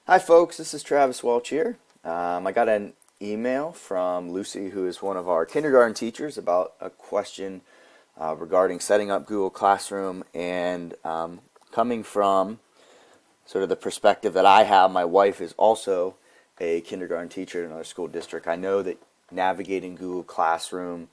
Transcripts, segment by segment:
Hi folks, this is Travis Welch here. I got an email from Lucy, who is one of our kindergarten teachers, about a question regarding setting up Google Classroom, and coming from sort of the perspective that I have. My wife is also a kindergarten teacher in another school district. I know that navigating Google Classroom,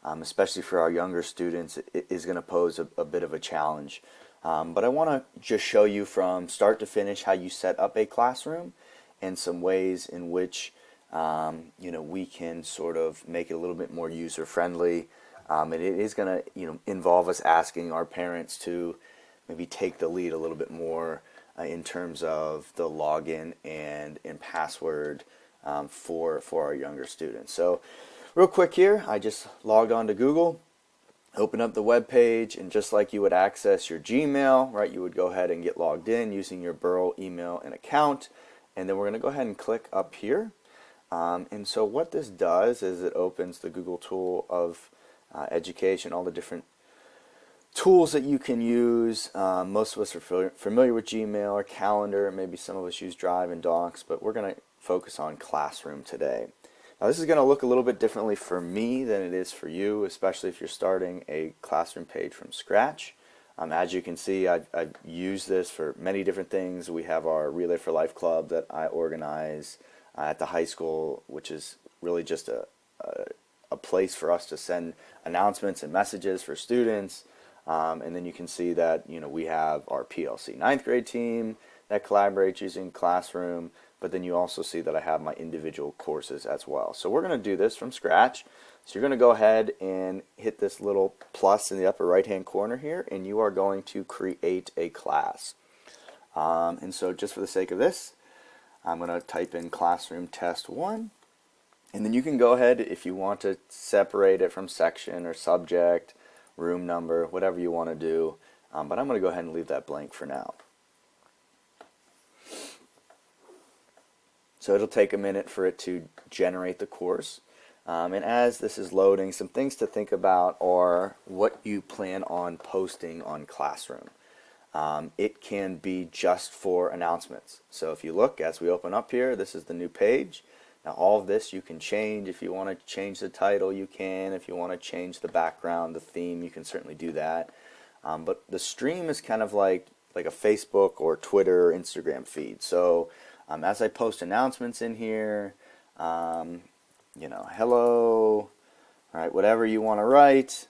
especially for our younger students, is going to pose a bit of a challenge. But I want to just show you from start to finish how you set up a classroom and some ways in which we can sort of make it a little bit more user friendly. And it is going to involve us asking our parents to maybe take the lead a little bit more in terms of the login and password for our younger students. So real quick here, I just logged on to Google. Open up the web page, and just like you would access your Gmail, right, you would go ahead and get logged in using your Burl email and account. And then we're going to go ahead and click up here. And so what this does is it opens the Google tool of education, all the different tools that you can use. Most of us are familiar with Gmail or Calendar. Maybe some of us use Drive and Docs, but we're going to focus on Classroom today. Now, this is going to look a little bit differently for me than it is for you, especially if you're starting a classroom page from scratch. As you can see, I've used this for many different things. We have our Relay for Life Club that I organize at the high school, which is really just a place for us to send announcements and messages for students. And then you can see that we have our PLC ninth grade team that collaborates using Classroom. But then you also see that I have my individual courses as well. So we're going to do this from scratch. So you're going to go ahead and hit this little plus in the upper right hand corner here, and you are going to create a class. And so just for the sake of this, I'm going to type in Classroom Test 1. And then you can go ahead if you want to separate it from section or subject, room number, whatever you want to do. But I'm going to go ahead and leave that blank for now. So it'll take a minute for it to generate the course. And as this is loading, some things to think about are what you plan on posting on Classroom. It can be just for announcements. So if you look, as we open up here, this is the new page. Now all of this you can change. If you want to change the title, you can. If you want to change the background, the theme, you can certainly do that. But the stream is kind of like a Facebook or Twitter or Instagram feed. So as I post announcements in here, hello, right, whatever you want to write,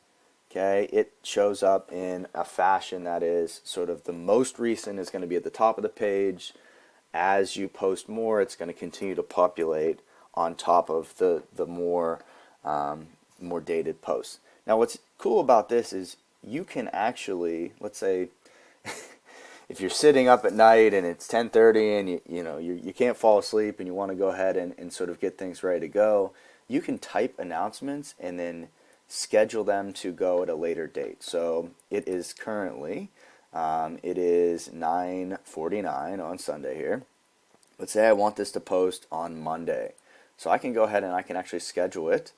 okay, it shows up in a fashion that is sort of the most recent is going to be at the top of the page. As you post more, it's going to continue to populate on top of the more dated posts. Now, what's cool about this is you can actually, let's say, if you're sitting up at night and it's 10:30 and you can't fall asleep and you want to go ahead and sort of get things ready to go, you can type announcements and then schedule them to go at a later date. So it is currently, it is 9:49 on Sunday here. Let's say I want this to post on Monday. So I can go ahead and I can actually schedule it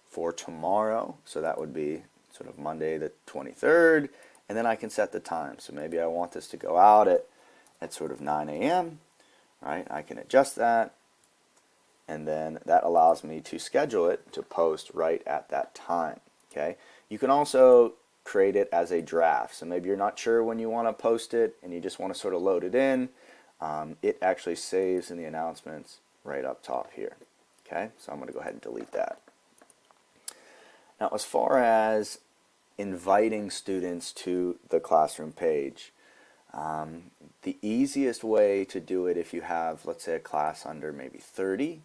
for tomorrow. So that would be sort of Monday the 23rd. And then I can set the time. So maybe I want this to go out at sort of 9 a.m. Right? I can adjust that. And then that allows me to schedule it to post right at that time. Okay? You can also create it as a draft. So maybe you're not sure when you want to post it and you just want to sort of load it in. It actually saves in the announcements right up top here. Okay? So I'm going to go ahead and delete that. Now, as far as inviting students to the Classroom page, the easiest way to do it if you have, let's say, a class under maybe 30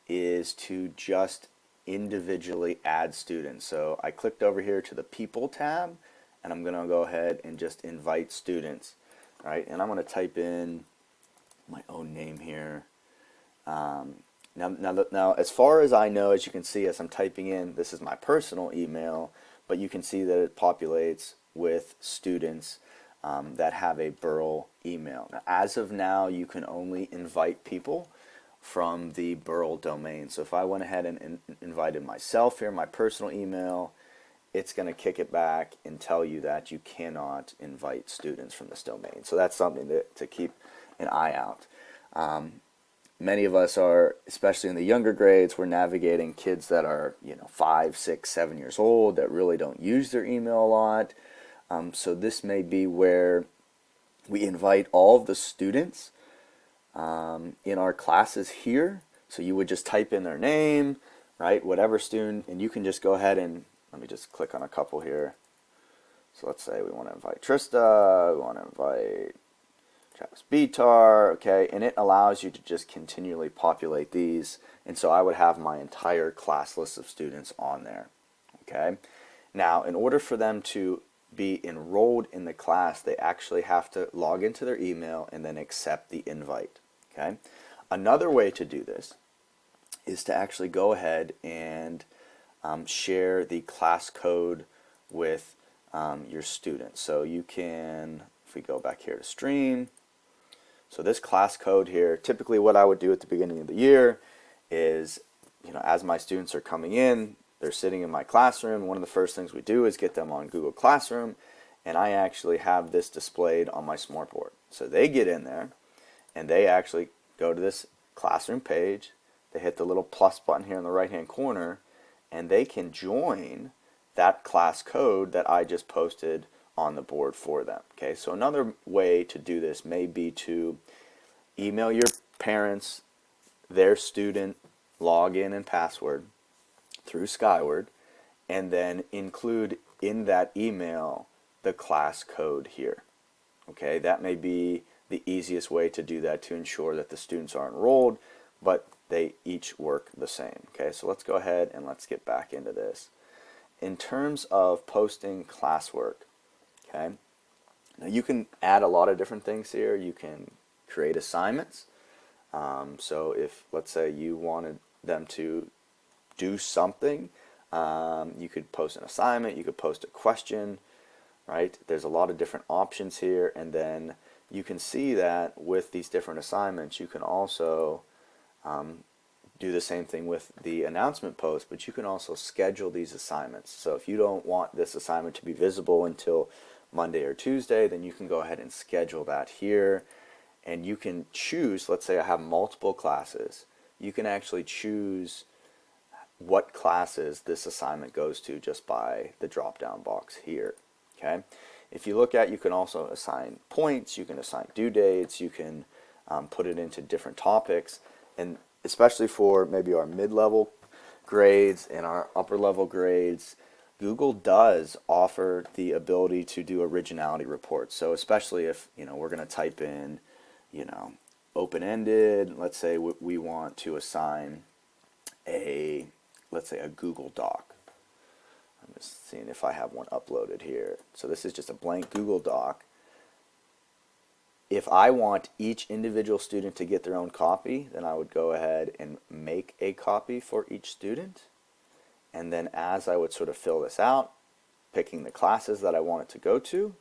is to just individually add students. So I clicked over here to the People tab, and I'm going to go ahead and just invite students, right? And I'm going to type in my own name here. Now, as far as I know, as you can see, as I'm typing in, this is my personal email, but you can see that it populates with students that have a Burl email. Now, as of now, you can only invite people from the Burl domain. So if I went ahead and invited myself here, my personal email, it's going to kick it back and tell you that you cannot invite students from this domain. So that's something to keep an eye out. Many of us are, especially in the younger grades, we're navigating kids that are, 5, 6, 7 years old that really don't use their email a lot. So this may be where we invite all of the students in our classes here. So you would just type in their name, right? Whatever student, and you can just go ahead and let me just click on a couple here. So let's say we want to invite Trista, we want to invite Travis Bitar, okay, and it allows you to just continually populate these. And so I would have my entire class list of students on there, okay? Now, in order for them to be enrolled in the class, they actually have to log into their email and then accept the invite, okay? Another way to do this is to actually go ahead and share the class code with your students. So you can, if we go back here to stream, so this class code here, typically what I would do at the beginning of the year is, as my students are coming in, they're sitting in my classroom. One of the first things we do is get them on Google Classroom, and I actually have this displayed on my smartboard. So they get in there, and they actually go to this classroom page. They hit the little plus button here in the right-hand corner, and they can join that class code that I just posted on the board for them. Okay, so another way to do this may be to email your parents their student login and password through Skyward, and then include in that email the class code here. Okay, that may be the easiest way to do that to ensure that the students are enrolled, but they each work the same. Okay, so let's go ahead and let's get back into this. In terms of posting classwork, okay, now you can add a lot of different things here. You can create assignments. So if, let's say, you wanted them to do something, you could post an assignment, you could post a question, right? There's a lot of different options here, and then you can see that with these different assignments, you can also do the same thing with the announcement post, but you can also schedule these assignments. So if you don't want this assignment to be visible until Monday or Tuesday, then you can go ahead and schedule that here, and you can choose, let's say I have multiple classes, you can actually choose what classes this assignment goes to just by the drop down box here. Okay, if you look at, you can also assign points, you can assign due dates, you can put it into different topics, and especially for maybe our mid-level grades and our upper-level grades, Google does offer the ability to do originality reports. So especially if we're going to type in open-ended, let's say we want to assign let's say a Google Doc. I'm just seeing if I have one uploaded here. So this is just a blank Google Doc. If I want each individual student to get their own copy, then I would go ahead and make a copy for each student. And then as I would sort of fill this out, picking the classes that I want it to go to,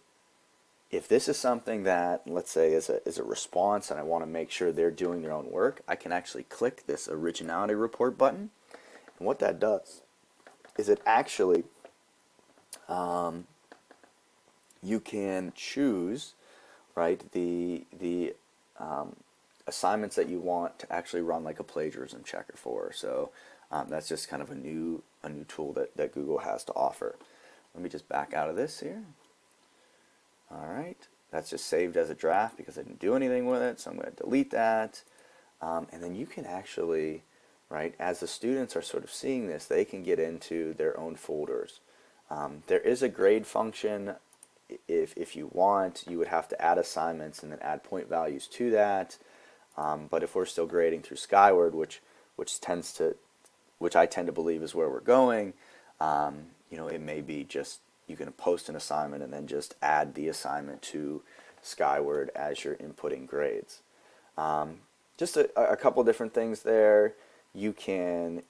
if this is something that, let's say, is a response and I want to make sure they're doing their own work, I can actually click this originality report button. And what that does is it actually, you can choose, right, the assignments that you want to actually run like a plagiarism checker for. So that's just kind of a new tool that Google has to offer. Let me just back out of this here. All right, that's just saved as a draft because I didn't do anything with it, so I'm going to delete that. And then you can actually, right, as the students are sort of seeing this, they can get into their own folders. There is a grade function. If you want, you would have to add assignments and then add point values to that. But if we're still grading through Skyward, which I tend to believe is where we're going, it may be just you can post an assignment and then just add the assignment to Skyward as you're inputting grades. Just a couple different things there. You can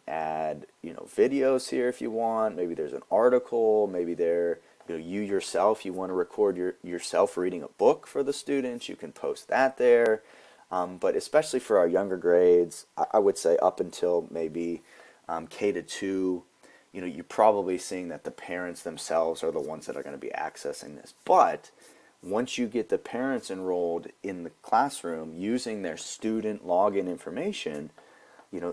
add videos here if you want. Maybe there's an article. Maybe you yourself, you want to record yourself reading a book for the students. You can post that there. But especially for our younger grades, I would say up until maybe K-2, you're probably seeing that the parents themselves are the ones that are going to be accessing this. But once you get the parents enrolled in the classroom using their student login information,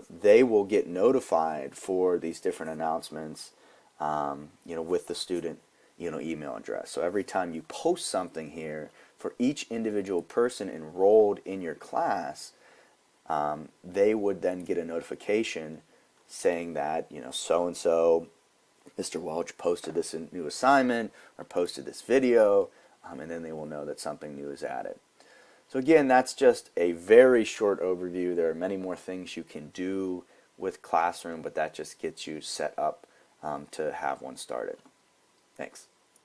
they will get notified for these different announcements, with the student, email address. So every time you post something here for each individual person enrolled in your class, they would then get a notification saying that, so-and-so, Mr. Welch posted this new assignment or posted this video, and then they will know that something new is added. So again, that's just a very short overview. There are many more things you can do with Classroom, but that just gets you set up to have one started. Thanks.